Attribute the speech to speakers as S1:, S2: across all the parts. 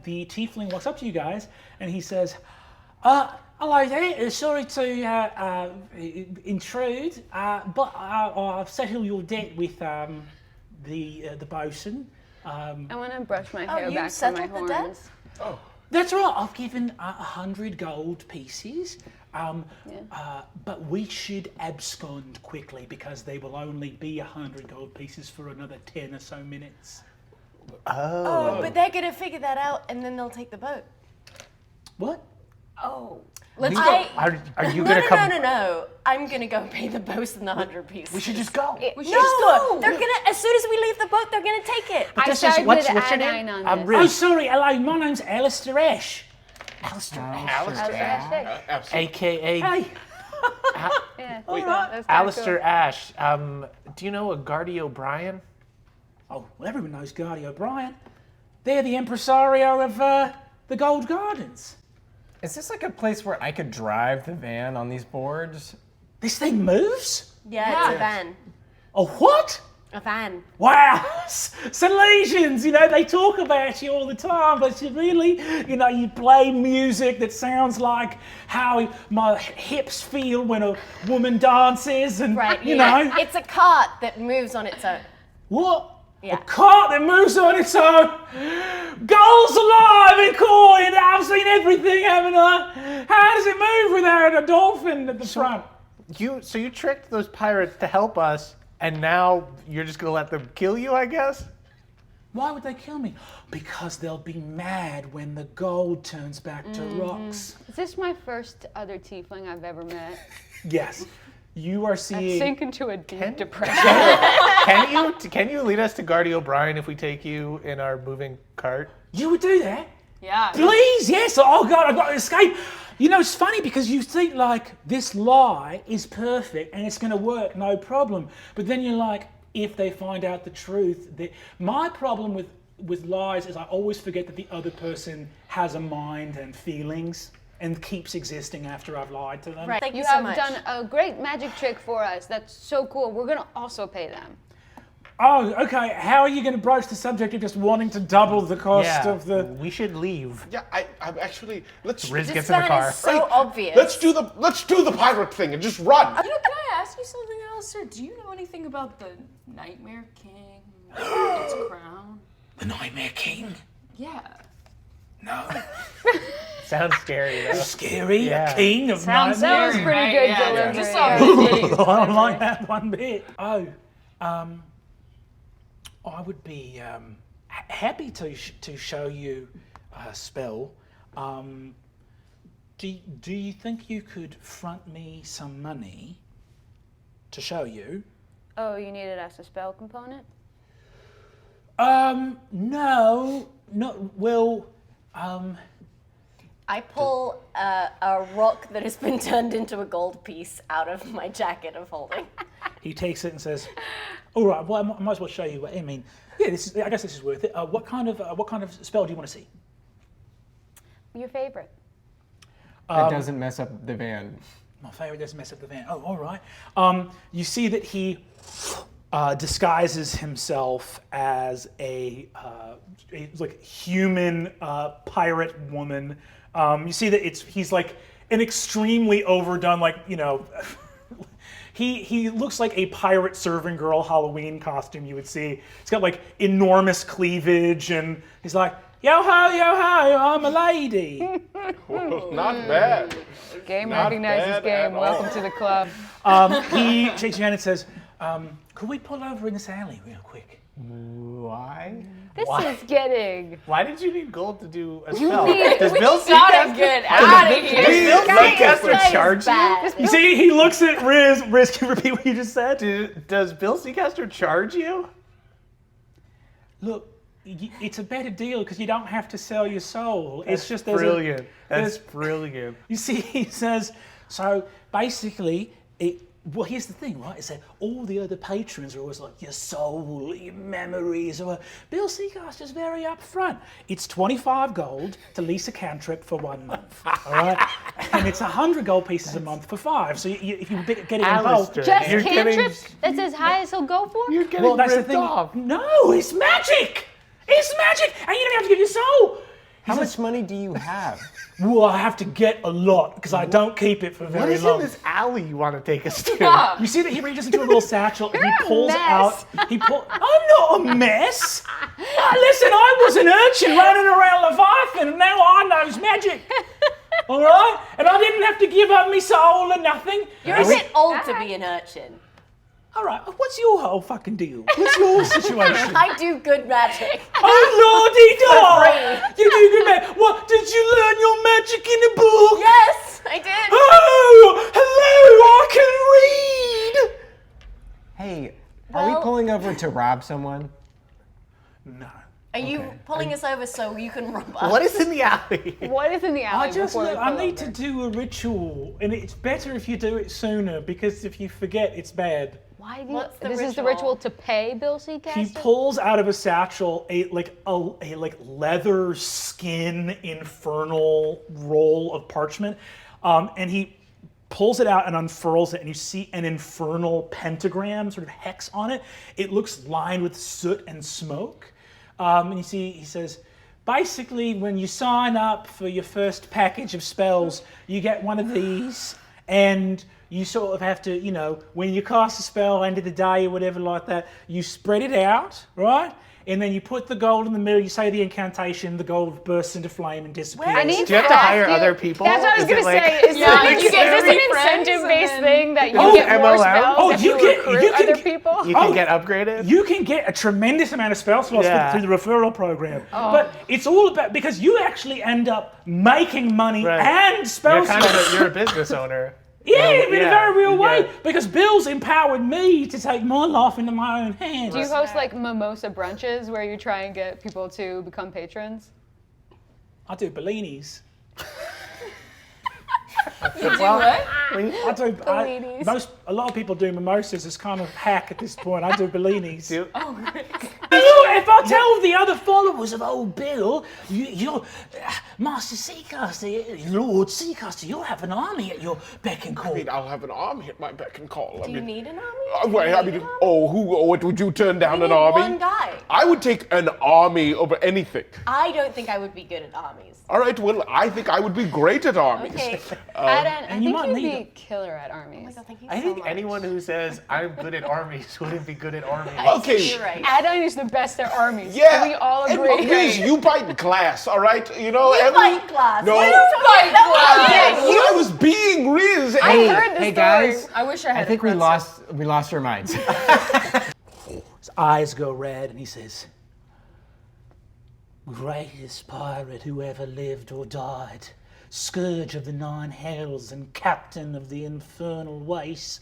S1: the tiefling walks up to you guys and he says, hello there, sorry to intrude, but I've settled your debt with the bosun.
S2: I want to brush my hair
S3: you
S2: back from my
S3: settled the debt?
S2: horns.
S4: Oh.
S1: That's right, I've given 100 gold pieces, but we should abscond quickly because they will only be 100 gold pieces for another 10 or so minutes.
S3: Oh, but they're gonna figure that out and then they'll take the boat.
S1: What?
S3: Oh.
S5: Are you gonna come?
S3: No. I'm gonna go pay the bosun the 100 pieces.
S5: We should just go.
S3: We should just go. They're gonna, as soon as we leave the boat, they're gonna take it.
S2: I started with Adine on this.
S1: Oh, sorry, hello, my name's Alistair Ash.
S5: Alistair Ash.
S4: Absolutely.
S5: AKA
S1: Hey.
S2: Yeah,
S1: All right.
S2: that's kinda
S5: Alistair Ash. Do you know a Guardy O'Brien?
S1: Oh, well, everyone knows Guardy O'Brien. They're the impresario of the Gold Gardens.
S6: Is this like a place where I could drive the van on these boards?
S1: This thing moves?
S3: Yeah, it's a van.
S1: A what?
S3: A van.
S1: Wow, Salesians, they talk about you all the time, but you really, you play music that sounds like how my hips feel when a woman dances and,
S3: Right,
S1: you know.
S3: It's a cart that moves on its own.
S1: What?
S3: Yeah.
S1: A cart that moves on its own. Goals alive and coin. I've seen everything, haven't I? How does it move without a dolphin at the front?
S5: So you tricked those pirates to help us, and now you're just gonna let them kill you, I guess?
S1: Why would they kill me? Because they'll be mad when the gold turns back to rocks.
S2: Is this my first other tiefling I've ever met?
S1: Yes. You are
S2: I
S1: seeing...
S2: sink into a deep depression.
S5: Can you lead us to Guardy O'Brien if we take you in our moving cart?
S1: You would do that?
S2: Yeah.
S1: Please, yes. Oh, God, I've got to escape. It's funny because you think, like, this lie is perfect and it's going to work, no problem. But then you're like, if they find out the truth... My problem with lies is I always forget that the other person has a mind and feelings and keeps existing after I've lied to them.
S3: Right. Thank you
S2: You
S3: so
S2: have
S3: much.
S2: done a great magic trick for us. That's so cool. We're going to also pay them.
S1: Oh, okay. How are you going to broach the subject of just wanting to double the cost of the...
S5: We should leave.
S4: Yeah, I'm actually. Let's.
S5: Riz
S3: This
S5: gets in the
S3: van
S5: car.
S3: is so obvious.
S4: Let's do the pirate thing and just run.
S7: Can I ask you something, Alistair? Do you know anything about the Nightmare King? Its crown?
S1: The Nightmare King?
S7: Yeah.
S1: No.
S5: Sounds scary though.
S1: Scary?
S5: Yeah.
S1: A king of
S2: Sounds
S1: nightmares?
S2: pretty
S7: right?
S2: good
S7: Yeah,
S2: delivery.
S7: just saw
S2: Yeah.
S7: the titties.
S1: I don't like that one bit. Oh, I would be happy to show you a spell. Do you think you could front me some money to show you?
S2: Oh, you needed us a spell component?
S1: No, well,
S3: I pull a rock that has been turned into a gold piece out of my jacket of holding.
S1: he takes it and says, "All right, well, I might as well show you. I mean, yeah, I guess this is worth it. What kind of spell do you want to see?"
S2: Your favorite.
S6: That doesn't mess up the van.
S1: My favorite doesn't mess up the van. Oh, all right. You see that he disguises himself as a like human pirate woman. You see that he's like an extremely overdone, like, he looks like a pirate servant girl Halloween costume you would see. He's got like enormous cleavage, and he's like, yo ho, I'm a lady.
S4: Not bad.
S2: Game
S4: Not
S2: recognizes
S4: bad
S2: game.
S4: at all.
S2: Welcome to the club.
S1: He shakes your hand and says, could we pull over in this alley real quick?
S6: Why?
S2: This is getting...
S5: Why did you need gold to do a spell?
S2: need-
S5: Does
S2: we
S5: Bill
S3: Gotta get out of here.
S5: Does Bill Seacaster charge you?
S3: Bad.
S1: You see, he looks at Riz. Riz, can you repeat what you just said?
S5: Does Bill Seacaster charge you?
S1: Look, it's a better deal because you don't have to sell your soul. It's just there's
S5: brilliant. That's
S1: there's-
S5: brilliant.
S1: You see, he says, so basically, well, here's the thing, right? Is that all the other patrons are always like, your soul, your memories. Or Bill Seacaster's very upfront. It's 25 gold to lease a cantrip for 1 month, all right? And it's 100 gold pieces a month for 5. So if you get it involved...
S5: Alistair,
S2: Just
S5: you're getting-
S2: cantrips? That's as high as he'll go for?
S5: You're getting
S1: Well, that's the
S5: ripped
S1: thing.
S5: off.
S1: No, it's magic! It's magic! And you don't have to give your soul!
S6: How much money do you have?
S1: Well, I have to get a lot because I don't keep it for
S5: What
S1: very
S5: is
S1: long.
S5: in this alley you want to take us to?
S1: You see that he reaches into a little satchel and he
S2: a
S1: pulls
S2: mess.
S1: out. I'm not a mess. Listen, I was an urchin running around Leviathan, and now I knows magic. All right, and I didn't have to give up my soul or nothing.
S3: You're a bit old to be an urchin.
S1: All right, what's your whole fucking deal? What's your situation?
S3: I do good magic.
S1: Oh lordy dog!
S3: free.
S1: You do good magic. What? Did you learn your magic in a book?
S3: Yes, I did.
S1: Oh, hello! I can read.
S6: Hey, are we
S3: Well-
S6: pulling over to rob someone?
S1: No.
S3: Are you pulling us over so you can rob us?
S5: What is in the alley?
S2: What is in the alley?
S1: I need to do a ritual, and it's better if you do it sooner because if you forget, it's bad.
S2: Why do you?
S3: What's the
S2: This is the
S3: ritual?
S2: ritual to pay Bill Seacrest?
S1: He pulls out of a satchel a leather skin infernal roll of parchment, and he pulls it out and unfurls it, and you see an infernal pentagram, sort of hex on it. It looks lined with soot and smoke, and you see he says, basically, when you sign up for your first package of spells, you get one of these, and you sort of have to, when you cast a spell, end of the day or whatever like that, you spread it out, right? And then you put the gold in the middle, you say the incantation, the gold bursts into flame and disappears.
S2: I need
S5: Do you have to hire other people?
S2: That's what I was
S5: Is it
S2: gonna
S5: like-
S2: say. Is
S7: Yeah,
S2: this
S7: you get
S2: an
S7: very friends
S2: incentive-based
S7: and then-
S2: thing that you
S1: Oh,
S2: get more
S5: MLM?
S2: spells
S1: Oh,
S2: if
S1: you
S2: you
S1: get-
S2: recruit
S1: you can
S2: other
S1: get-
S2: people?
S5: You can get upgraded?
S1: You can get a tremendous amount of spell slots
S5: Yeah.
S1: through the referral program. But it's all about, because you actually end up making money
S5: Right.
S1: and spell slots.
S5: You're a business owner.
S1: Yeah, in a very real
S5: you
S1: way.
S5: get-
S1: Because Bill's empowered me to take my life into my own hands.
S2: Do you host like mimosa brunches where you try and get people to become patrons?
S1: I do Bellinis.
S7: You do what?
S1: I do.
S2: Bellinis.
S1: A lot of people do mimosas. It's kind of hack at this point. I do Bellinis. If I tell the other followers of old Bill, you're Master Seacaster, Lord Seacaster, you'll have an army at your beck and call.
S4: I mean, I'll have an army at my beck and call.
S3: Do you need an army?
S4: What would you turn down
S3: We
S4: an
S3: need
S4: army?
S3: one guy.
S4: I would take an army over anything.
S3: I don't think I would be good at armies.
S4: All right, well, I think I would be great at armies.
S3: Okay.
S2: I
S1: and you
S2: think
S1: might
S2: you'd
S1: need
S2: be killer at armies.
S3: Oh, thank you
S5: I
S3: so
S5: think
S3: much.
S5: anyone who says, I'm good at armies wouldn't be good at armies.
S4: Okay.
S3: You're right.
S2: Adon is the best at armies.
S4: Yeah.
S2: We all
S4: and
S2: agree.
S4: Riz, you bite glass, all right?
S3: You fight glass.
S4: No.
S3: What are you talking about?
S4: I was being Riz.
S2: I
S4: and-
S2: heard the
S6: Hey
S2: story.
S6: guys,
S7: I wish I had.
S6: I think we lost our minds.
S1: His eyes go red, and he says, "Greatest pirate who ever lived or died, scourge of the nine hells and captain of the infernal wastes.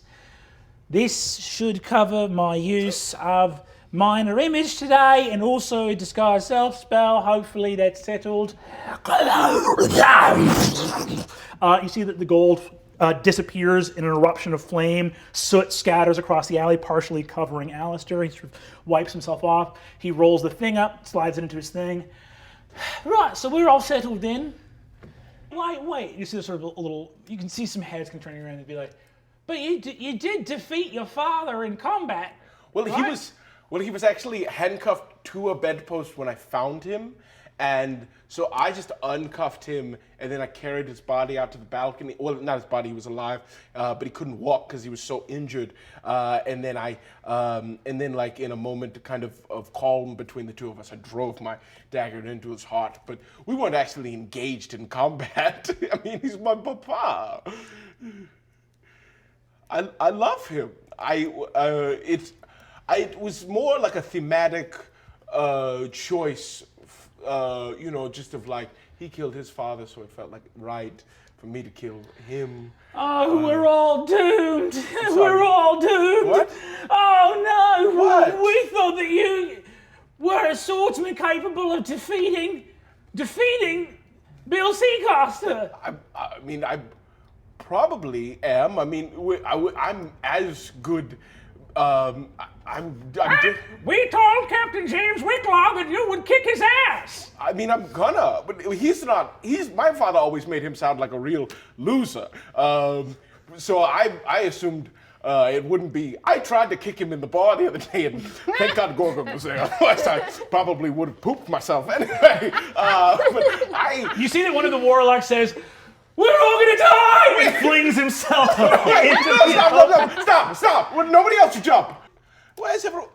S1: This should cover my use of minor image today and also a disguise self spell. Hopefully that's settled." You see that the gold disappears in an eruption of flame. Soot scatters across the alley, partially covering Alistair. He sort of wipes himself off. He rolls the thing up, slides it into his thing. Right, so we're all settled in. Wait. You see sort of a little, you can see some heads kind of turning around and be like, but you did defeat your father in combat.
S4: Well,
S1: right?
S4: he was actually handcuffed to a bedpost when I found him, and so I just uncuffed him, and then I carried his body out to the balcony. Well, not his body; he was alive, but he couldn't walk because he was so injured. And then like in a moment, kind of calm between the two of us, I drove my dagger into his heart. But we weren't actually engaged in combat. I mean, he's my papa. I love him. It was more like a thematic choice, just of like he killed his father, so it felt like right for me to kill him.
S1: Oh, we're all doomed. We're all doomed.
S4: What?
S1: Oh no!
S4: What?
S1: We thought that you were a swordsman capable of defeating Bill Seacaster.
S4: I mean, I probably am. I mean, I'm as good.
S1: We told Captain James Wicklaw that you would kick his ass.
S4: I mean, I'm gonna, but he's not. My father always made him sound like a real loser. So I assumed it wouldn't be. I tried to kick him in the bar the other day, and thank God Gorgon was there. Otherwise, I probably would have pooped myself anyway.
S1: You see that one of the warlocks says, "We're all gonna die!" and flings himself into the
S4: Stop! Well, nobody else should jump. Where's everyone?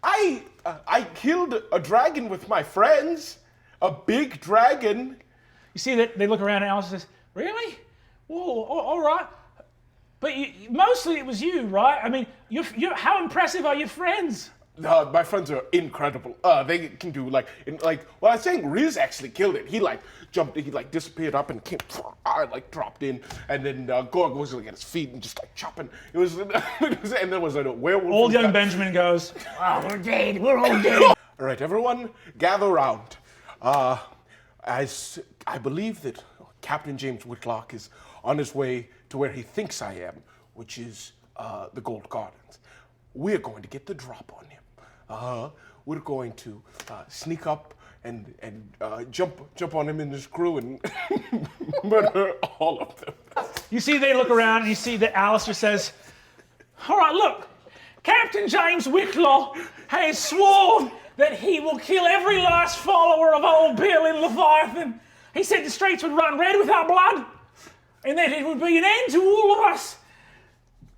S4: I killed a dragon with my friends. A big dragon.
S1: You see that they look around and Alistair says, "Really? Whoa, all right. But mostly it was you, right? I mean, how impressive are your friends?"
S4: My friends are incredible. They can do well, I was saying, Riz actually killed it. He jumped, he disappeared up and came, dropped in, and then Gorg was at his feet and just chopping. It was, and there was a werewolf.
S1: Old young Benjamin goes, "We're dead. We're all dead."
S4: All right, everyone, gather round. As I believe that Captain James Whitlock is on his way to where he thinks I am, which is the Gold Gardens. We're going to get the drop on him. We're going to sneak up and jump on him and his crew and murder all of them.
S1: You see they look around and you see that Alistair says, "All right, look, Captain James Whitlaw has sworn that he will kill every last follower of old Bill in Leviathan. He said the streets would run red with our blood and that it would be an end to all of us.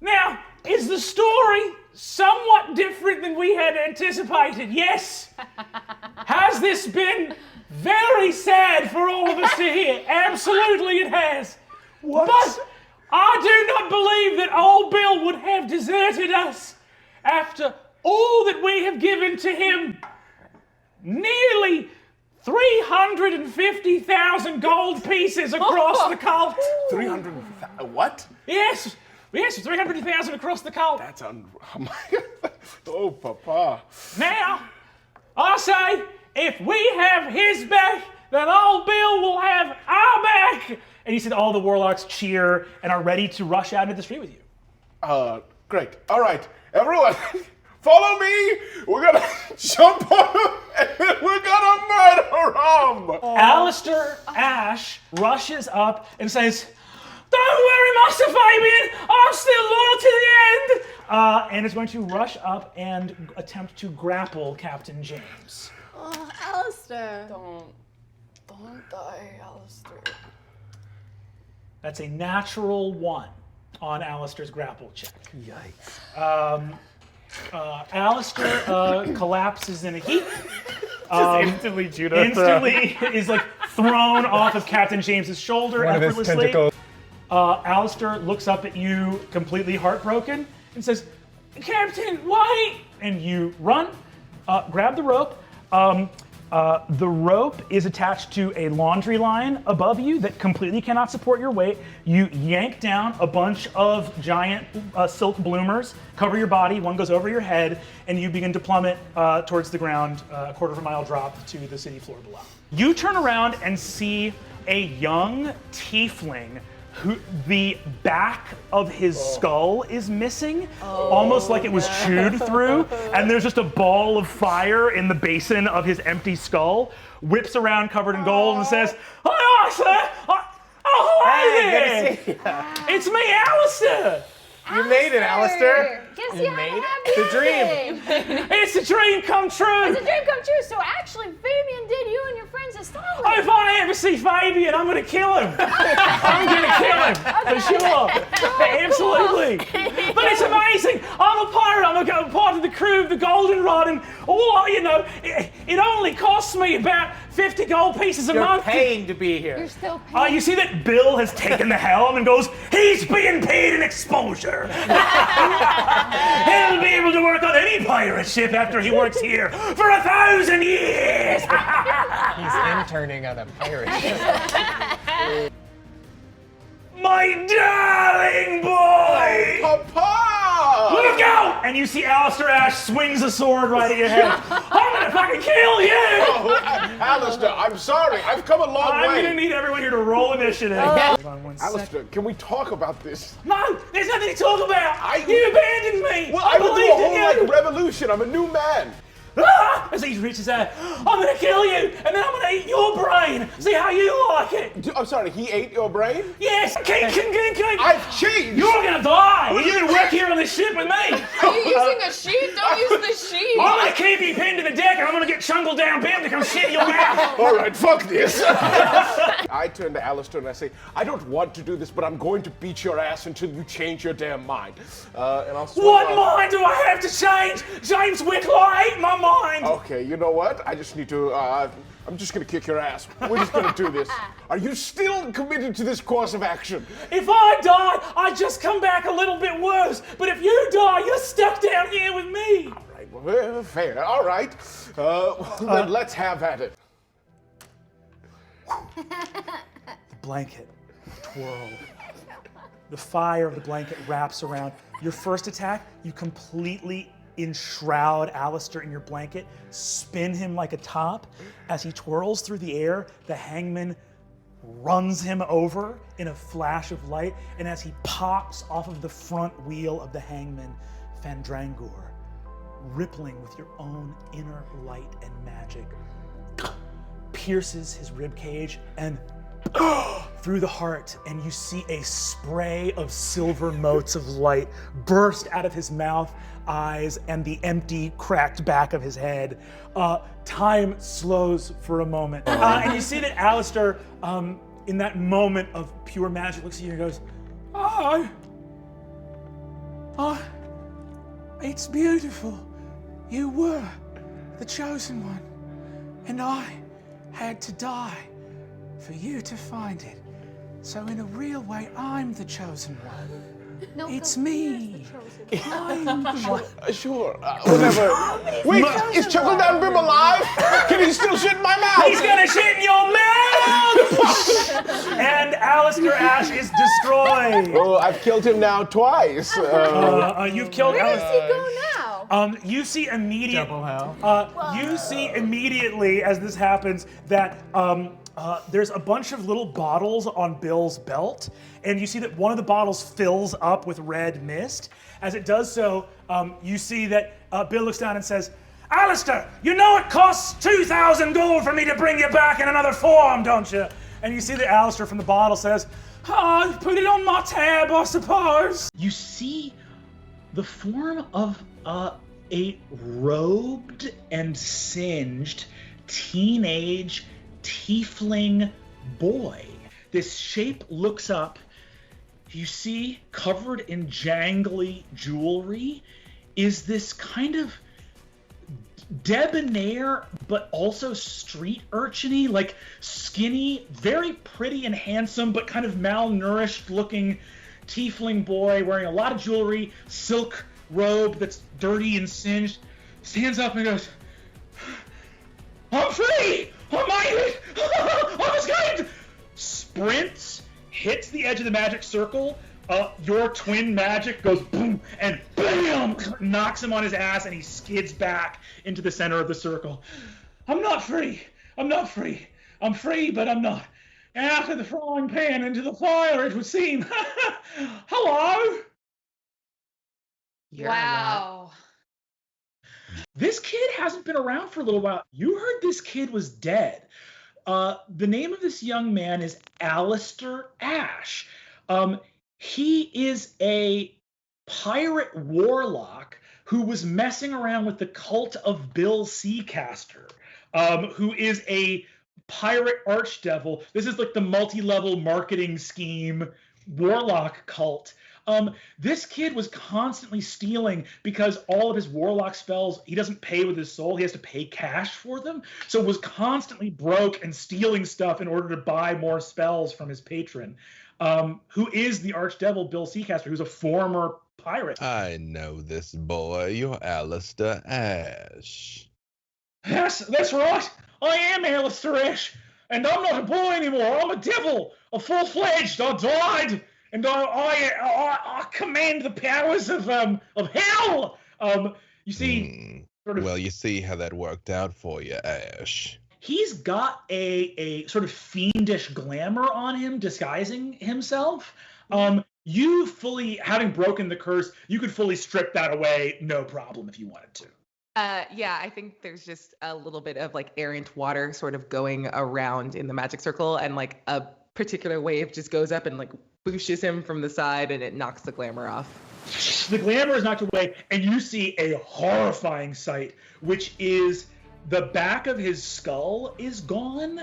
S1: Now, is the story somewhat different than we had anticipated? Yes. Has this been very sad for all of us to hear? Absolutely it has.
S4: What?
S1: But I do not believe that old Bill would have deserted us after all that we have given to him. Nearly 350,000 gold pieces across the cult.
S4: 300, what?
S1: Yes, 300,000 across the cult.
S4: That's oh my God. Oh, Papa.
S1: Now, I say, if we have his back, then old Bill will have our back. And he said all the warlocks cheer and are ready to rush out into the street with you.
S4: Great. All right, everyone, follow me. We're gonna jump on him and then we're gonna murder him.
S1: Alistair Ash rushes up and says, "Don't worry, Master Fabian, I'm still loyal to the end," and is going to rush up and attempt to grapple Captain James.
S3: Oh, Alistair.
S7: Don't die, Alistair.
S1: That's a natural 1 on Alistair's grapple check.
S5: Yikes.
S1: Alistair collapses in a heap.
S5: Instantly judo
S1: Instantly is thrown off of Captain James's shoulder
S6: One of his
S1: effortlessly.
S6: tentacles.
S1: Alistair looks up at you completely heartbroken and says, "Captain, wait!" And you run, grab the rope. The rope is attached to a laundry line above you that completely cannot support your weight. You yank down a bunch of giant silk bloomers, cover your body, one goes over your head, and you begin to plummet towards the ground, a quarter-of-a-mile drop to the city floor below. You turn around and see a young tiefling who the back of his skull is missing, almost like it was chewed through, and there's just a ball of fire in the basin of his empty skull, whips around covered in gold and says, "Hi, sir! Oh, hi there!
S5: Good to see you.
S1: It's me, Alistair!
S5: You made it, Alistair.
S3: Guess
S5: You
S3: you had
S5: made
S3: a
S5: it.
S3: happy
S5: The dream.
S3: ending.
S1: It's a dream come true!
S3: It's a dream come true. So actually, Fabian did you and your friends a solid.
S1: If I ever see Fabian, I'm gonna kill him! I'm gonna kill him, for sure! Absolutely! But it's amazing! I'm a pirate, I'm a part of the crew of the Goldenrod, and it only costs me about 50 gold pieces a
S5: You're
S1: month.
S5: paying to be here.
S2: You're still paying.
S1: You see that Bill has taken the helm and goes, "He's being paid in exposure. He'll be able to work on any pirate ship after he works here for 1,000 years."
S6: He's interning on a pirate ship.
S1: My darling boy!
S4: Papa!
S1: Look out! And you see Alistair Ash swings a sword right at your head. I'm gonna fucking kill you!
S4: Oh, Alistair, I'm sorry. I've come a long
S1: I'm
S4: way.
S1: gonna need everyone here to roll initiative. Hold on one second.
S4: Alistair, can we talk about this?
S1: No, there's nothing to talk about. You abandoned me.
S4: Well, I went through a
S1: believed in
S4: whole
S1: you.
S4: revolution. I'm a new man.
S1: ah! As he reaches out, I'm gonna kill you, and then I'm gonna eat your brain. See how you like it.
S4: I'm sorry, he ate your brain?
S1: Yes, king.
S4: I've changed!
S1: You're gonna die. You're gonna work here on this ship with me.
S7: Are you using a sheet? Don't use the sheet.
S1: I'm gonna keep you pinned to the deck, and I'm gonna get Chungle Down Pim to come shit your mouth.
S4: All right, fuck this. I turn to Alistair and I say, I don't want to do this, but I'm going to beat your ass until you change your damn mind. And I'll swing
S1: What
S4: on-
S1: mind do I have to change? James Wicklow ate my mind.
S4: Okay, you know what? I just need to, I'm just gonna kick your ass. We're just gonna do this. Are you still committed to this course of action?
S1: If I die, I just come back a little bit worse. But if you die, you're stuck down here with me.
S4: Right, well, fair. All right. Then let's have at it.
S1: The blanket twirls. The fire of the blanket wraps around. Your first attack, you completely enshroud Alistair in your blanket, spin him like a top. As he twirls through the air, the hangman runs him over in a flash of light, and as he pops off of the front wheel of the hangman, Fandrangor, rippling with your own inner light and magic, pierces his ribcage and through the heart, and you see a spray of silver motes of light burst out of his mouth, eyes, and the empty, cracked back of his head. Time slows for a moment. And you see that Alistair, in that moment of pure magic, looks at you and goes, oh, it's beautiful. You were the chosen one, and I had to die for you to find it. So in a real way, I'm the chosen one.
S3: No,
S1: It's
S3: no,
S1: me.
S3: I'm the chosen one.
S4: Sure, whatever. Wait, is Chuckle Down Bim alive? Can he still shit in my mouth?
S1: He's gonna shit in your mouth! And Alistair Ash is destroyed.
S4: Oh, I've killed him now twice.
S1: You've killed
S3: Where does
S1: Alistair.
S3: he go now?
S1: You see immediately.
S6: Double hell.
S1: You see immediately as this happens that there's a bunch of little bottles on Bill's belt, and you see that one of the bottles fills up with red mist. As it does so, you see that Bill looks down and says, Alistair, you know it costs 2,000 gold for me to bring you back in another form, don't you? And you see that Alistair from the bottle says, oh, put it on my tab, I suppose. You see the form of a robed and singed teenage tiefling boy. This shape looks up. You see, covered in jangly jewelry, is this kind of debonair but also street urchin-y, like skinny, very pretty and handsome but kind of malnourished looking tiefling boy wearing a lot of jewelry, silk robe that's dirty and singed, stands up and goes, I'm free! I made it! I'm escaped! Sprints, hits the edge of the magic circle, your twin magic goes boom, and bam! Knocks him on his ass, and he skids back into the center of the circle. I'm not free. I'm not free. I'm free, but I'm not. Out of the frying pan into the fire, it would seem. Hello?
S7: Wow.
S1: This kid hasn't been around for a little while. You heard this kid was dead. The name of this young man is Alistair Ash. He is a pirate warlock who was messing around with the cult of Bill Seacaster, who is a pirate archdevil. This is like the multi-level marketing scheme warlock cult. This kid was constantly stealing because all of his warlock spells, he doesn't pay with his soul, he has to pay cash for them. So was constantly broke and stealing stuff in order to buy more spells from his patron, who is the archdevil Bill Seacaster, who's a former pirate.
S8: I know this boy. You're Alistair Ash.
S1: Yes, that's right. I am Alistair Ash, and I'm not a boy anymore. I'm a devil, a full-fledged. I died. And I command the powers of hell. You see, sort of.
S8: Well, you see how that worked out for you, Ash.
S1: He's got a sort of fiendish glamour on him, disguising himself. You fully, having broken the curse, you could fully strip that away, no problem, if you wanted to.
S9: Yeah, I think there's just a little bit of like errant water sort of going around in the magic circle, and like a particular wave just goes up and like booshes him from the side, and it knocks the glamour off.
S1: The glamour is knocked away, and you see a horrifying sight, which is the back of his skull is gone,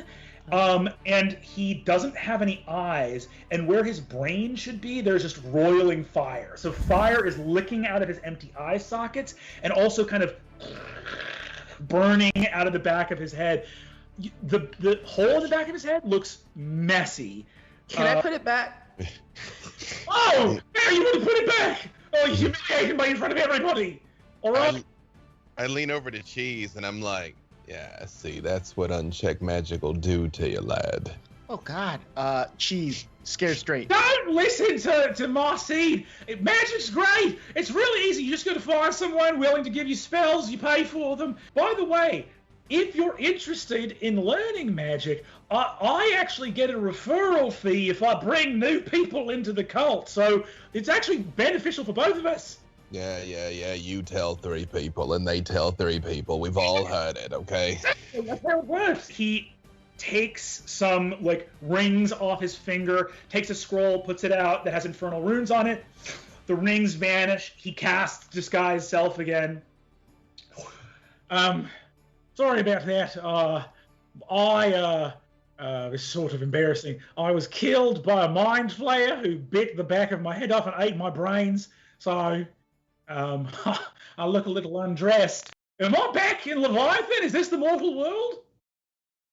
S1: and he doesn't have any eyes, and where his brain should be, there's just roiling fire. So fire is licking out of his empty eye sockets, and also kind of burning out of the back of his head. The hole in the back of his head looks messy.
S9: Can I put it back?
S1: Oh! Now you want to put it back! Oh, you humiliated me in front of everybody! Alright?
S8: I lean over to Cheese and I'm like, yeah, see, that's what unchecked magic will do to you, lad.
S10: Oh, God. Cheese. Scared straight.
S1: Don't listen to Marcine. Magic's great. It's really easy. You just got to find someone willing to give you spells. You pay for them. By the way, if you're interested in learning magic, I actually get a referral fee if I bring new people into the cult. So it's actually beneficial for both of us.
S8: Yeah, you tell 3 people and they tell 3 people. We've all heard it, okay?
S1: That's how it works. He takes some like rings off his finger, takes a scroll, puts it out that has infernal runes on it. The rings vanish. He casts disguise self again. Sorry about that. This is sort of embarrassing. I was killed by a mind flayer who bit the back of my head off and ate my brains. So, I look a little undressed. Am I back in Leviathan? Is this the mortal world?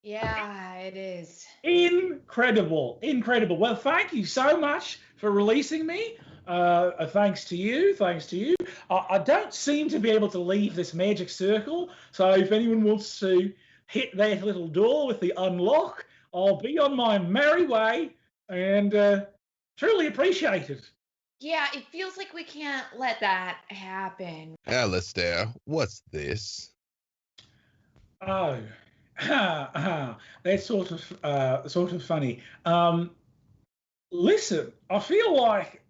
S11: Yeah, it is.
S1: Incredible. Well, thank you so much for releasing me. Thanks to you. I don't seem to be able to leave this magic circle, so if anyone wants to hit that little door with the unlock, I'll be on my merry way, and truly appreciate it.
S11: Yeah, it feels like we can't let that happen.
S8: Alistair, what's this?
S1: Oh, that's sort of funny. Listen, I feel like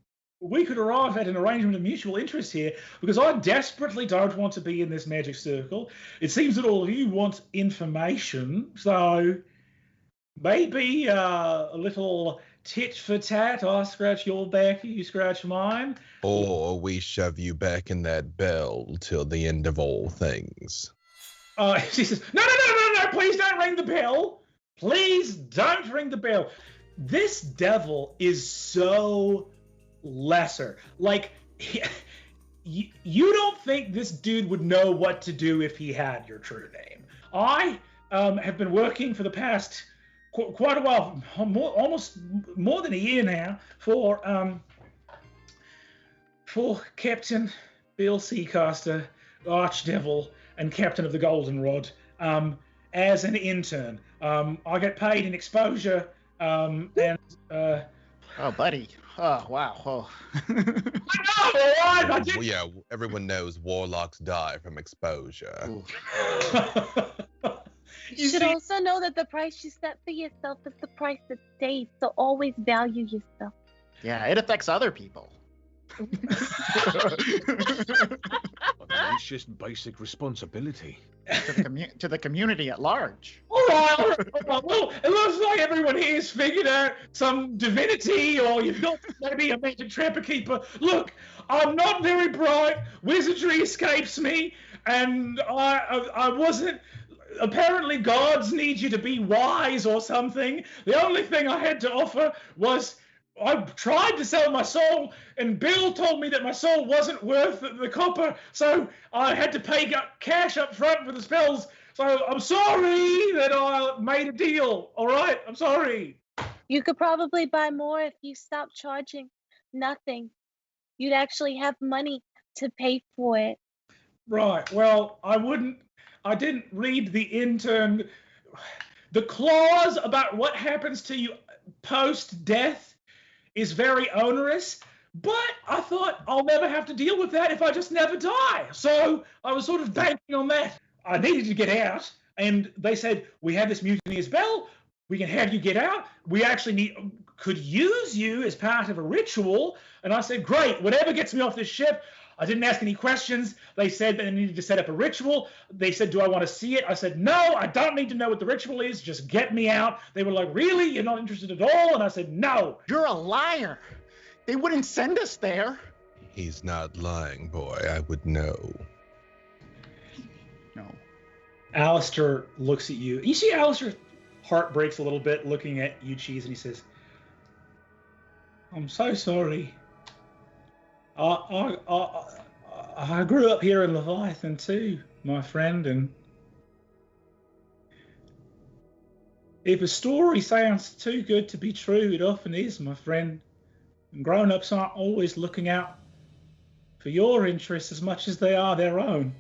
S1: we could arrive at an arrangement of mutual interest here, because I desperately don't want to be in this magic circle. It seems that all of you want information, so maybe a little tit for tat. I scratch your back, you scratch mine.
S8: Or we shove you back in that bell till the end of all things.
S1: She says, no, please don't ring the bell. Please don't ring the bell. This devil is so lesser. Like, you don't think this dude would know what to do if he had your true name. I have been working for the past quite a while, almost more than a year now, for Captain Bill Seacaster, Archdevil, and Captain of the Goldenrod, as an intern. I get paid in exposure, and
S10: Oh, buddy. Oh, wow. Oh.
S8: Well, yeah, everyone knows warlocks die from exposure.
S12: You should also know that the price you set for yourself is the price that stays, so always value yourself.
S10: Yeah, it affects other people.
S13: It's just basic responsibility.
S10: To the community at large.
S1: All right. Well, it looks like everyone here has figured out some divinity, or you've got maybe a magic trapper keeper. Look, I'm not very bright. Wizardry escapes me, and I wasn't. Apparently, gods need you to be wise or something. The only thing I had to offer was I tried to sell my soul, and Bill told me that my soul wasn't worth the copper, so I had to pay cash up front for the spells. So I'm sorry that I made a deal. All right, I'm sorry.
S12: You could probably buy more if you stopped charging nothing. You'd actually have money to pay for it.
S1: Right. Well, I didn't read the intern. The clause about what happens to you post-death is very onerous, but I thought I'll never have to deal with that if I just never die. So I was sort of banking on that. I needed to get out, and they said, we have this mutineer's bell. We can have you get out. We actually could use you as part of a ritual. And I said, great, whatever gets me off this ship. I didn't ask any questions. They said that they needed to set up a ritual. They said, do I want to see it? I said, no, I don't need to know what the ritual is. Just get me out. They were like, really? You're not interested at all? And I said, no.
S10: You're a liar. They wouldn't send us there.
S8: He's not lying, boy. I would know.
S10: No.
S1: Alistair looks at you. You see Alistair's heart breaks a little bit looking at you, Cheese, and he says, I'm so sorry. I grew up here in Leviathan too, my friend, and if a story sounds too good to be true, it often is, my friend. And grown-ups aren't always looking out for your interests as much as they are their own.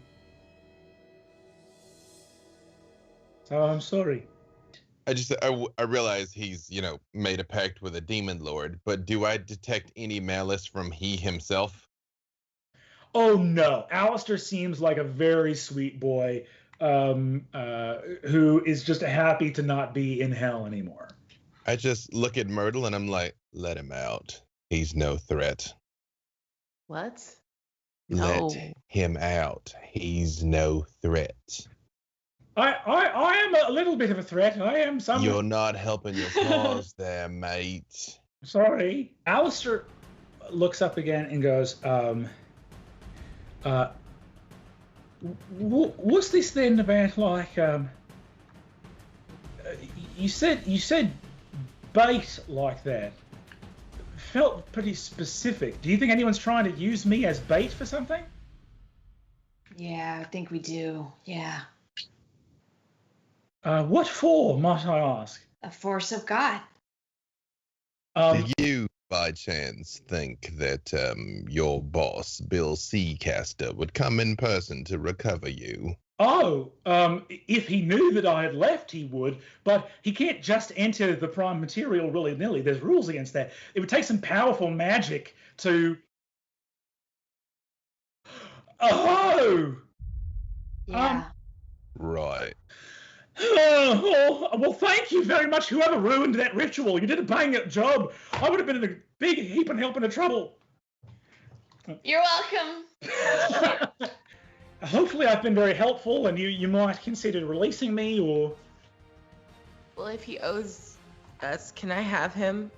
S1: So I'm sorry.
S8: I realize he's, made a pact with a demon lord, but do I detect any malice from he himself?
S1: Oh no, Alistair seems like a very sweet boy who is just happy to not be in hell anymore.
S8: I just look at Myrtle and I'm like, let him out. He's no threat.
S9: What?
S8: Let him out. He's no threat.
S1: I am a little bit of a threat. I am some.
S8: You're not helping your cause there, mate.
S1: Sorry. Alistair looks up again and goes, what's this then about, like, you said bait like that. Felt pretty specific. Do you think anyone's trying to use me as bait for something?
S11: Yeah, I think we do. Yeah.
S1: What for, might I ask?
S11: A force of God.
S8: Do you, by chance, think that your boss, Bill Seacaster, would come in person to recover you?
S1: Oh, if he knew that I had left, he would, but he can't just enter the prime material willy-nilly. There's rules against that. It would take some powerful magic to... Oh!
S11: Yeah.
S8: Right.
S1: Well, thank you very much, whoever ruined that ritual. You did a bang-up job. I would have been in a big heap of trouble.
S11: You're welcome.
S1: Hopefully I've been very helpful and you might consider releasing me, or...
S9: Well, if he owes us, can I have him?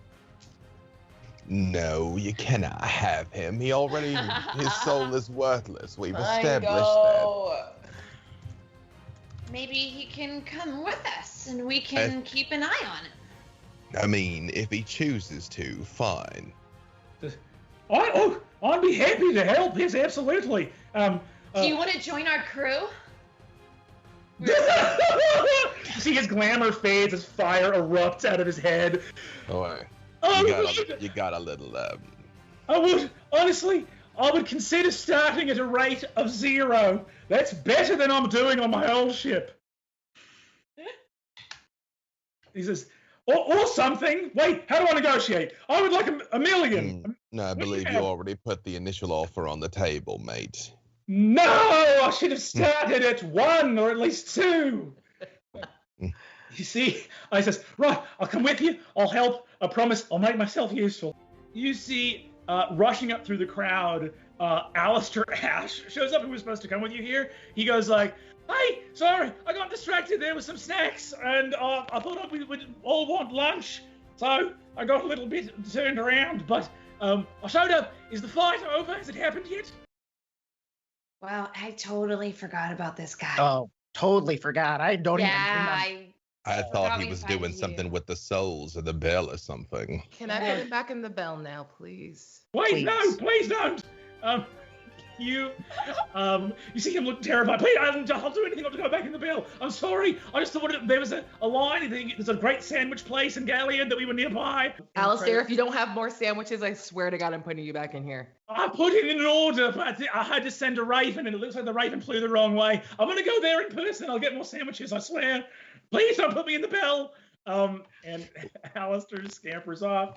S8: No, you cannot have him. His soul is worthless. We've established that.
S11: Maybe he can come with us and we can keep an eye on it.
S8: I mean, if he chooses to, fine.
S1: I'd be happy to help, yes, absolutely.
S11: Do you want to join our crew?
S1: See his glamour fades as fire erupts out of his head.
S8: You got a little.
S1: I would, honestly, I would consider starting at a rate of 0. That's better than I'm doing on my old ship. He says, or something. Wait, how do I negotiate? I would like a million.
S8: No, I believe you already put the initial offer on the table, mate.
S1: No, I should have started at 1 or at least 2. You see, I says, right, I'll come with you. I'll help. I promise I'll make myself useful. You see, rushing up through the crowd, Alistair Ash shows up, who was supposed to come with you here. He goes like, hey, sorry, I got distracted there with some snacks, and I thought we would all want lunch, so I got a little bit turned around, but I showed up. Is the fight over? Has it happened yet?
S11: Well, I totally forgot about this guy.
S10: Oh, totally forgot. I don't even
S11: remember.
S8: I thought he was doing something with the souls of the bell or something.
S9: Can I put him back in the bell now, please?
S1: Wait, no, please don't. You see him look terrified. Please, I'll do anything not to go back in the bill. I'm sorry. I just thought there was a line. There's a great sandwich place in Galleon that we were nearby.
S9: Alistair, if you don't have more sandwiches, I swear to God, I'm putting you back in here.
S1: I put it in an order, but I had to send a raven, and it looks like the raven flew the wrong way. I'm going to go there in person. I'll get more sandwiches, I swear. Please don't put me in the bell. And Alistair scampers off.